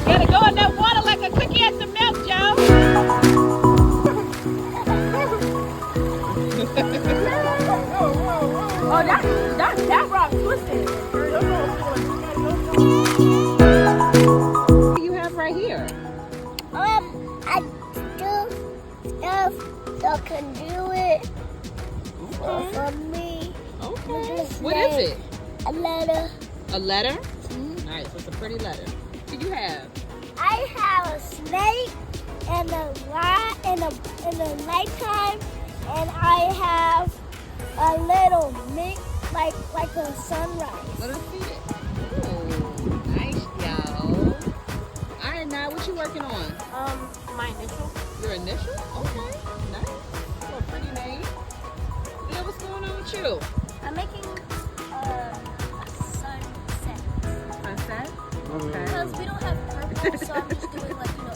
Gotta go in that water like a cookie at the milk, Joe. Oh, that rock twisted. What do you have right here? I do stuff so can do it for me. Okay. What is it? A letter. A letter? Nice. It's a pretty letter. What do you have? I have a snake and a light in the nighttime, and I have a little mink like a sunrise. Let us see it. Ooh, nice, yo. All right, now what you working on? My initial. Your initial? Okay, nice. Oh, pretty name. Yeah, what's going on with you? I'm making a sunset. Sunset? Okay. Because we don't have purple, so I'm just doing like, blue.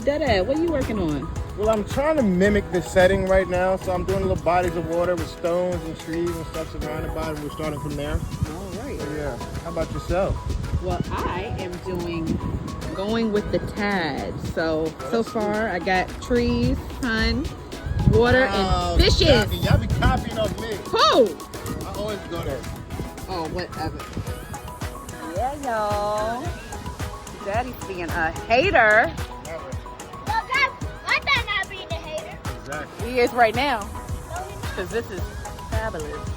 Dada, what are you working on? Well, I'm trying to mimic the setting right now, so I'm doing little bodies of water with stones and trees and stuff surrounded by it. We're starting from there. All right. So, yeah. How about yourself? Well, I am going with the tides. So far I got trees, sun, water, and fishes. Y'all be copying off me. Who? I always go there. Oh, whatever. Yeah, y'all. Daddy's being a hater. Why not being a hater? Exactly. He is right now. No, he's not. Because this is fabulous.